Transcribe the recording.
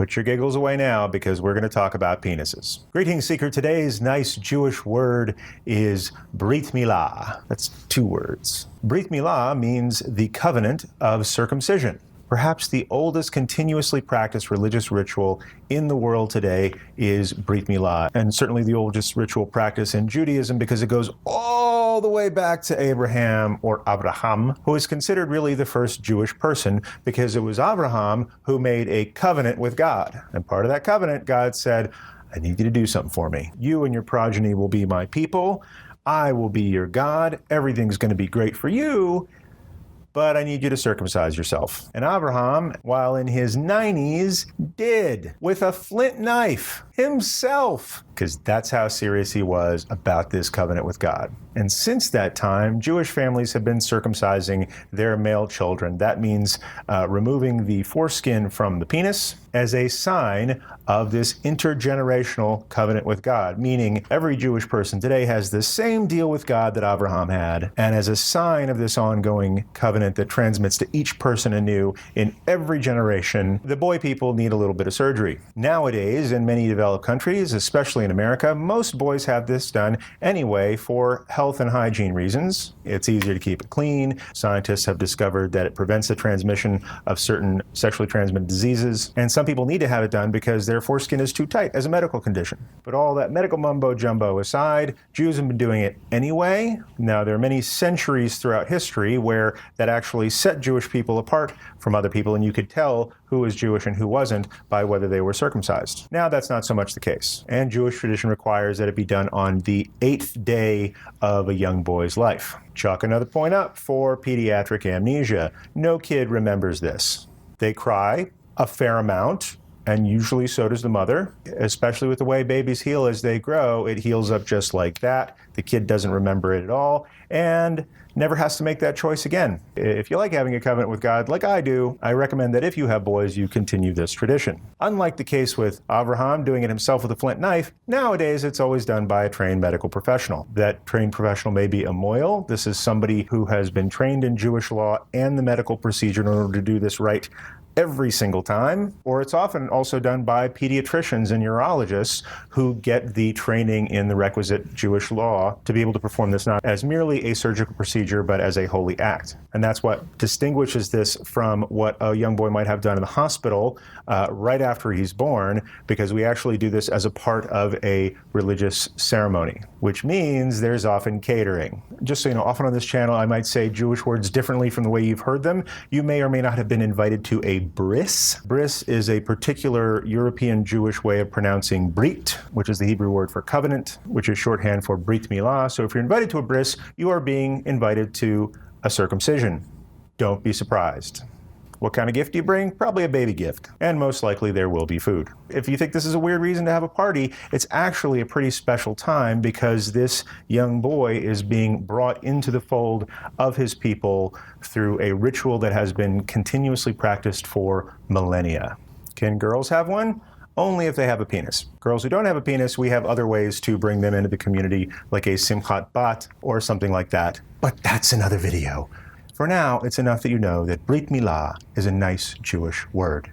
Put your giggles away now because we're going to talk about penises. Greetings, Seeker. Today's nice Jewish word is Brit Milah. That's 2 words. Brit Milah means the covenant of circumcision. Perhaps the oldest continuously practiced religious ritual in the world today is Brit Milah, and certainly the oldest ritual practice in Judaism because it goes all the way back to Abraham or Abraham, who is considered really the first Jewish person because it was Abraham who made a covenant with God. And part of that covenant, God said, I need you to do something for me. You and your progeny will be my people. I will be your God. Everything's going to be great for you. But I need you to circumcise yourself. And Abraham, while in his 90s, did with a flint knife himself, because that's how serious he was about this covenant with God. And since that time, Jewish families have been circumcising their male children. That means removing the foreskin from the penis as a sign of this intergenerational covenant with God, meaning every Jewish person today has the same deal with God that Abraham had. And as a sign of this ongoing covenant that transmits to each person anew in every generation, the boy people need a little bit of surgery. Nowadays, in many developed countries, especially in America, most boys have this done anyway for health and hygiene reasons. It's easier to keep it clean. Scientists have discovered that it prevents the transmission of certain sexually transmitted diseases. And some people need to have it done because their foreskin is too tight as a medical condition. But all that medical mumbo jumbo aside, Jews have been doing it anyway. Now, there are many centuries throughout history where that actually set Jewish people apart from other people, and you could tell who was Jewish and who wasn't by whether they were circumcised. Now, that's not so much the case. And Jewish tradition requires that it be done on the 8th day of a young boy's life. Chalk another point up for pediatric amnesia. No kid remembers this. They cry a fair amount, and usually so does the mother. Especially with the way babies heal as they grow, it heals up just like that. The kid doesn't remember it at all, and never has to make that choice again. If you like having a covenant with God, like I do, I recommend that if you have boys, you continue this tradition. Unlike the case with Abraham doing it himself with a flint knife, nowadays it's always done by a trained medical professional. That trained professional may be a mohel. This is somebody who has been trained in Jewish law and the medical procedure in order to do this right every single time, or it's often also done by pediatricians and urologists who get the training in the requisite Jewish law to be able to perform this not as merely a surgical procedure, but as a holy act. And that's what distinguishes this from what a young boy might have done in the hospital right after he's born, because we actually do this as a part of a religious ceremony, which means there's often catering. Just so you know, often on this channel, I might say Jewish words differently from the way you've heard them. You may or may not have been invited to a bris. Bris is a particular European Jewish way of pronouncing Brit, which is the Hebrew word for covenant, which is shorthand for Brit Milah. So if you're invited to a bris, you are being invited to a circumcision. Don't be surprised. What kind of gift do you bring? Probably a baby gift. And most likely there will be food. If you think this is a weird reason to have a party, it's actually a pretty special time because this young boy is being brought into the fold of his people through a ritual that has been continuously practiced for millennia. Can girls have one? Only if they have a penis. Girls who don't have a penis, we have other ways to bring them into the community, like a simchat bat or something like that. But that's another video. For now, it's enough that you know that Brit Milah is a nice Jewish word.